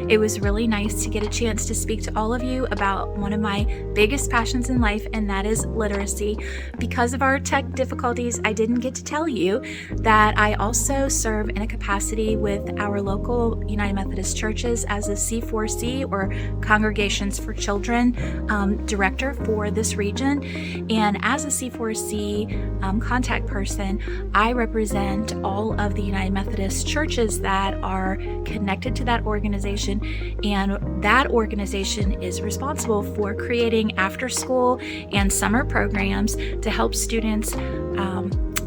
It was really nice to get a chance to speak to all of you about one of my biggest passions in life, and that is literacy. Because of our tech difficulties, I didn't get to tell you that I also serve in a capacity with our local United Methodist churches as a C4C, or Congregations for Children, director for this region. And as a C4C contact person, I represent all of the United Methodist churches that are connected to that organization, and that organization is responsible for creating after school and summer programs to help students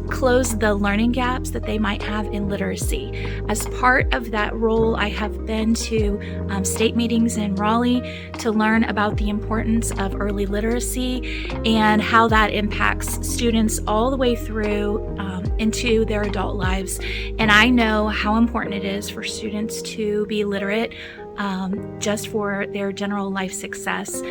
close the learning gaps that they might have in literacy. As part of that role, I have been to state meetings in Raleigh to learn about the importance of early literacy and how that impacts students all the way through into their adult lives. And I know how important it is for students to be literate just for their general life success.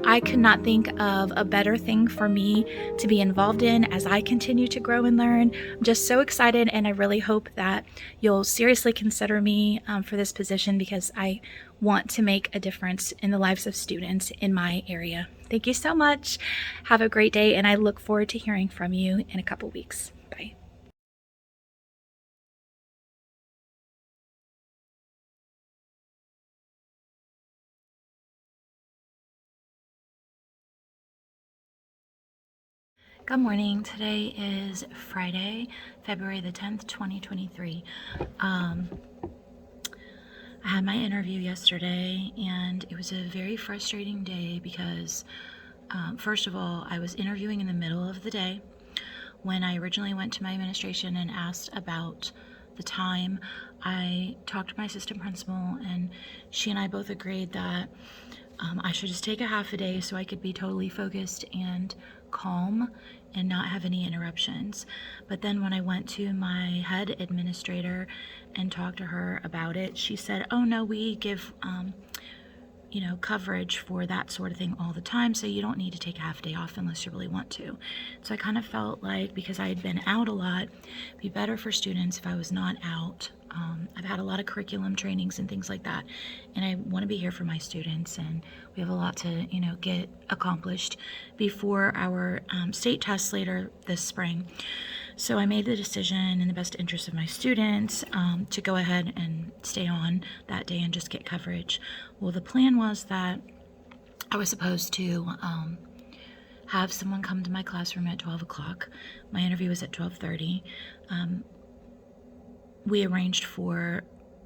I could not think of a better thing for me to be involved in as I continue to grow and learn. I'm just so excited, and I really hope that you'll seriously consider me for this position, because I want to make a difference in the lives of students in my area. Thank you so much. Have a great day, and I look forward to hearing from you in a couple weeks. Bye. Good morning. Today is Friday, February the 10th, 2023. I had my interview yesterday, and it was a very frustrating day because, first of all, I was interviewing in the middle of the day. When I originally went to my administration and asked about the time, I talked to my assistant principal, and she and I both agreed that I should just take a half a day so I could be totally focused and calm and not have any interruptions. But then when I went to my head administrator and talked to her about it, she said, oh no, we give coverage for that sort of thing all the time, so you don't need to take a half day off unless you really want to. So I kind of felt like, because I had been out a lot, it'd be better for students if I was not out. I've had a lot of curriculum trainings and things like that, and I want to be here for my students, and we have a lot to get accomplished before our state tests later this spring. So I made the decision, in the best interest of my students, to go ahead and stay on that day and just get coverage. Well, the plan was that I was supposed to have someone come to my classroom at 12 o'clock. My interview was at 12:30. We arranged for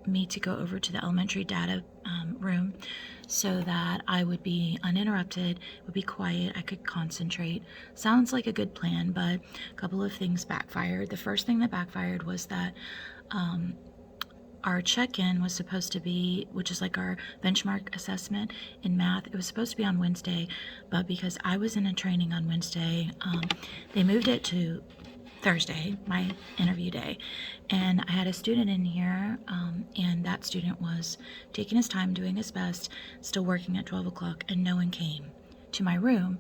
me to go over to the elementary data room so that I would be uninterrupted, would be quiet, I could concentrate. Sounds like a good plan, but a couple of things backfired. The first thing that backfired was that our check-in was supposed to be, which is like our benchmark assessment in math, it was supposed to be on Wednesday, but because I was in a training on Wednesday, they moved it to Thursday, my interview day. And I had a student in here, and that student was taking his time, doing his best, still working at 12 o'clock, and no one came to my room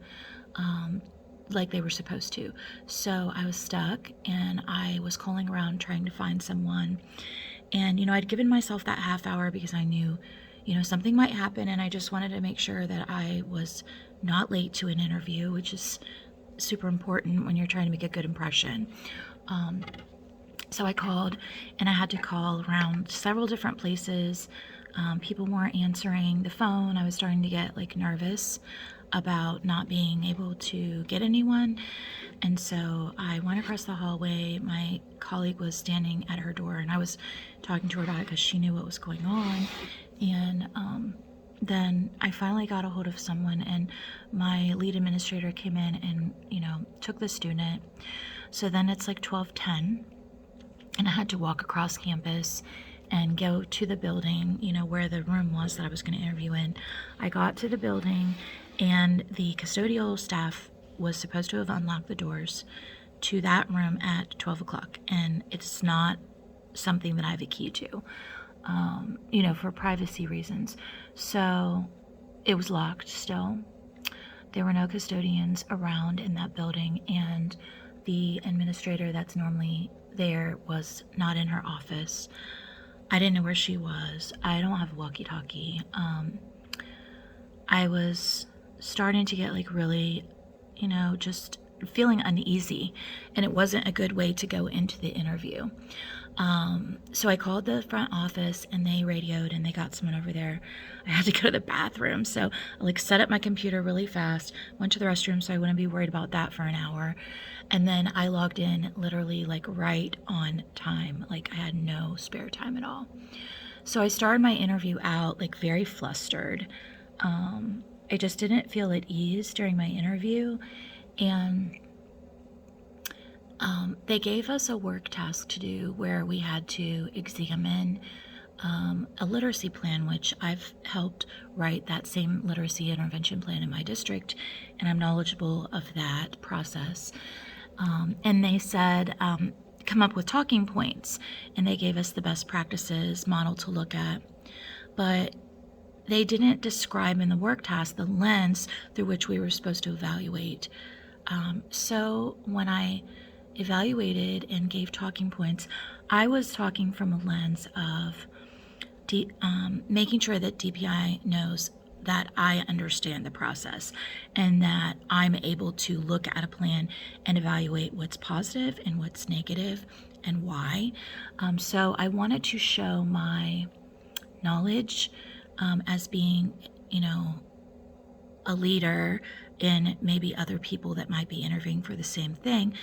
like they were supposed to. So I was stuck, and I was calling around trying to find someone. And, I'd given myself that half hour because I knew, something might happen, and I just wanted to make sure that I was not late to an interview, which is super important when you're trying to make a good impression. So I called, and I had to call around several different places. People weren't answering the phone. I was starting to get nervous about not being able to get anyone. And so I went across the hallway. My colleague was standing at her door, and I was talking to her about it because she knew what was going on. And then I finally got a hold of someone, and my lead administrator came in and, took the student. So then it's 12:10, and I had to walk across campus and go to the building, where the room was that I was going to interview in. I got to the building, and the custodial staff was supposed to have unlocked the doors to that room at 12 o'clock, and it's not something that I have a key to. For privacy reasons. So it was locked still. There were no custodians around in that building, and the administrator that's normally there was not in her office. I didn't know where she was. I don't have a walkie-talkie. I was starting to get like really, just feeling uneasy, and it wasn't a good way to go into the interview. So I called the front office and they radioed and they got someone over there. I had to go to the bathroom. So I like set up my computer really fast, went to the restroom so I wouldn't be worried about that for an hour. And then I logged in literally like right on time. Like I had no spare time at all. So I started my interview out like very flustered. I just didn't feel at ease during my interview. And they gave us a work task to do where we had to examine a literacy plan, which I've helped write that same literacy intervention plan in my district, and I'm knowledgeable of that process. And they said, come up with talking points, and they gave us the best practices model to look at. But they didn't describe in the work task the lens through which we were supposed to evaluate. So when I evaluated and gave talking points, I was talking from a lens of making sure that DPI knows that I understand the process and that I'm able to look at a plan and evaluate what's positive and what's negative and why. So I wanted to show my knowledge as being, a leader in maybe other people that might be interviewing for the same thing,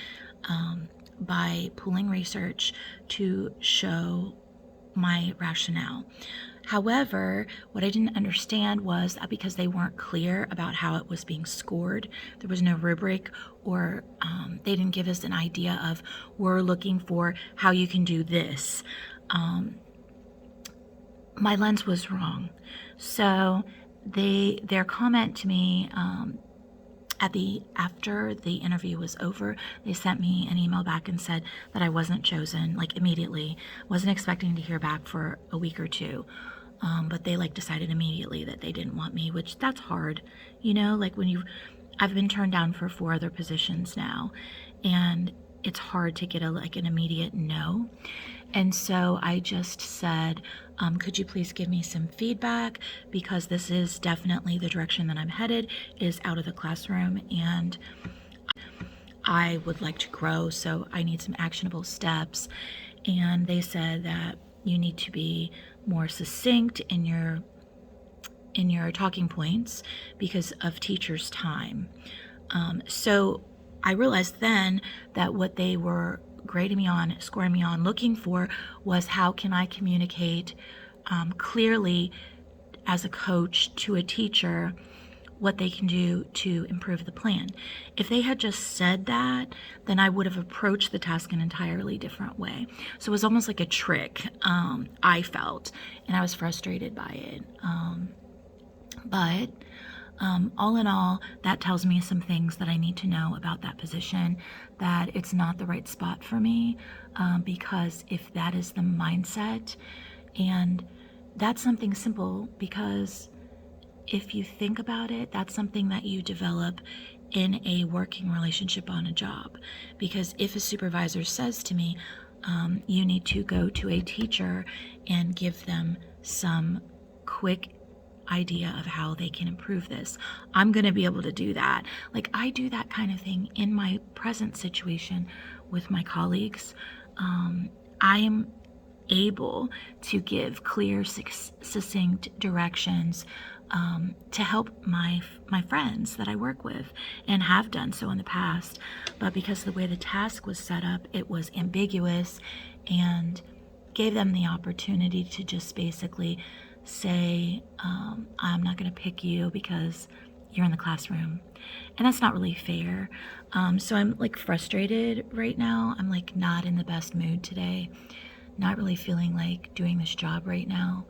by pulling research to show my rationale. However, what I didn't understand was that because they weren't clear about how it was being scored, there was no rubric, or they didn't give us an idea of, we're looking for how you can do this. My lens was wrong. So their comment to me after the interview was over, they sent me an email back and said that I wasn't chosen, like immediately. Wasn't expecting to hear back for a week or two, but they decided immediately that they didn't want me, which that's hard, like I've been turned down for 4 other positions now, and it's hard to get an immediate no. And so I just said, could you please give me some feedback, because this is definitely the direction that I'm headed, is out of the classroom, and I would like to grow, so I need some actionable steps. And they said that you need to be more succinct in your talking points because of teachers' time. So I realized then that what they were grading me on, scoring me on, looking for was how can I communicate clearly as a coach to a teacher what they can do to improve the plan. If they had just said that, then I would have approached the task an entirely different way. So it was almost like a trick, I felt, and I was frustrated by it. But all in all, that tells me some things that I need to know about that position, that it's not the right spot for me, because if that is the mindset, and that's something simple, because if you think about it, that's something that you develop in a working relationship on a job. Because if a supervisor says to me, you need to go to a teacher and give them some quick idea of how they can improve this, I'm going to be able to do that. I do that kind of thing in my present situation with my colleagues. I am able to give clear, succinct directions to help my friends that I work with, and have done so in the past. But because the way the task was set up, it was ambiguous and gave them the opportunity to just basically say, I'm not going to pick you because you're in the classroom. And that's not really fair. So I'm frustrated right now. I'm not in the best mood today. Not really feeling like doing this job right now,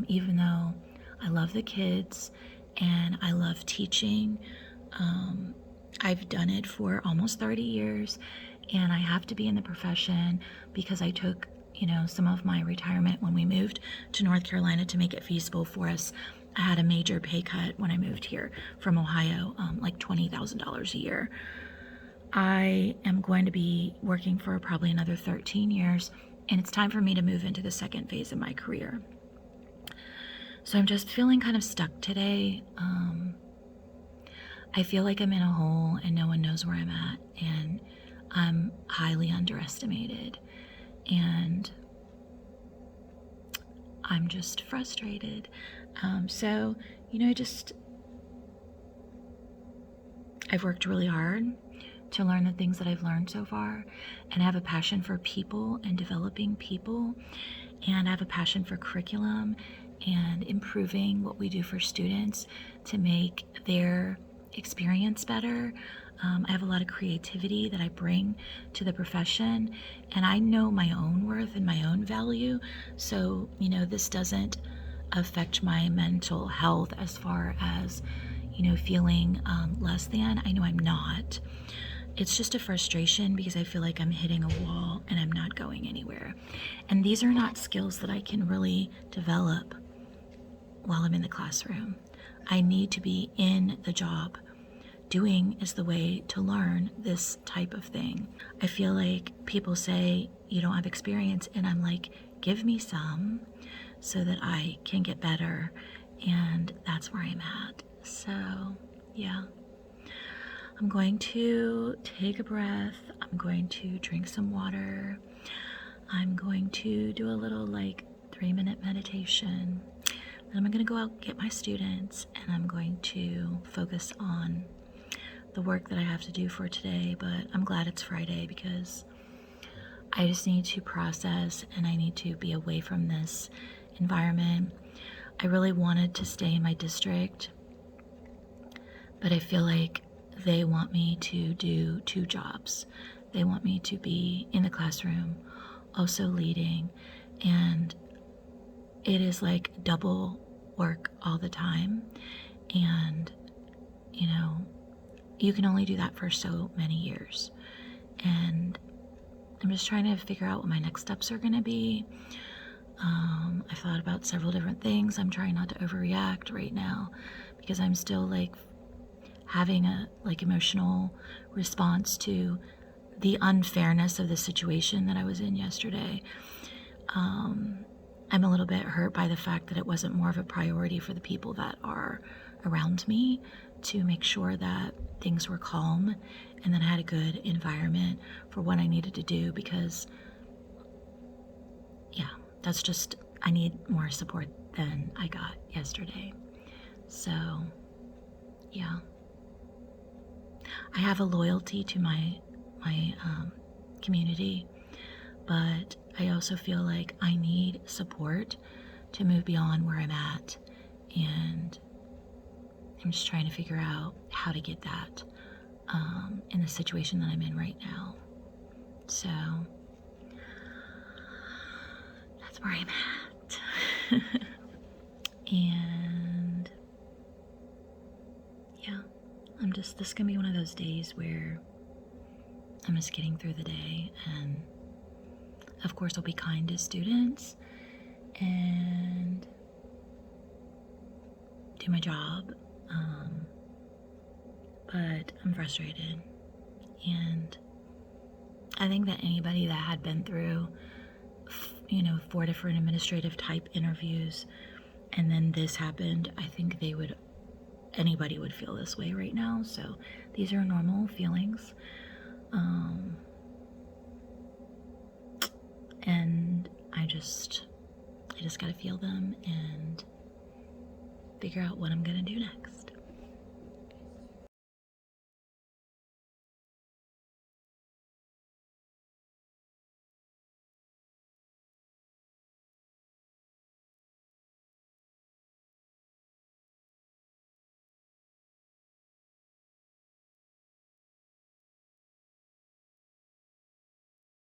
even though I love the kids and I love teaching. I've done it for almost 30 years, and I have to be in the profession because I took some of my retirement when we moved to North Carolina to make it feasible for us. I had a major pay cut when I moved here from Ohio, $20,000 a year. I am going to be working for probably another 13 years and it's time for me to move into the second phase of my career. So I'm just feeling kind of stuck today. I feel like I'm in a hole and no one knows where I'm at, and I'm highly underestimated, and I'm just frustrated. So, I've worked really hard to learn the things that I've learned so far, and I have a passion for people and developing people, and I have a passion for curriculum and improving what we do for students to make their experience better. I have a lot of creativity that I bring to the profession, and I know my own worth and my own value. So, this doesn't affect my mental health as far as, feeling less than. I know I'm not. It's just a frustration because I feel like I'm hitting a wall and I'm not going anywhere. And these are not skills that I can really develop while I'm in the classroom. I need to be in the job. Doing is the way to learn this type of thing. I feel like people say you don't have experience, and I'm like, give me some so that I can get better. And that's where I'm at. So, yeah. I'm going to take a breath. I'm going to drink some water. I'm going to do a little 3-minute meditation. Then I'm going to go out, get my students, and I'm going to focus on the work that I have to do for today. But I'm glad it's Friday because I just need to process, and I need to be away from this environment. I really wanted to stay in my district, but I feel like they want me to do 2 jobs. They want me to be in the classroom, also leading, and it is like double work all the time. And, you can only do that for so many years. And I'm just trying to figure out what my next steps are going to be. I've thought about several different things. I'm trying not to overreact right now because I'm still having a emotional response to the unfairness of the situation that I was in yesterday. I'm a little bit hurt by the fact that it wasn't more of a priority for the people that are around me to make sure that things were calm and that I had a good environment for what I needed to do, because that's just, I need more support than I got yesterday. So I have a loyalty to my community, but I also feel like I need support to move beyond where I'm at, and I'm just trying to figure out how to get that in the situation that I'm in right now. So that's where I'm at. And this is gonna be one of those days where I'm just getting through the day, and of course I'll be kind to students and do my job, but I'm frustrated. And I think that anybody that had been through 4 different administrative type interviews and then this happened, I think anybody would feel this way right now. So these are normal feelings. And I just gotta feel them and figure out what I'm gonna do next.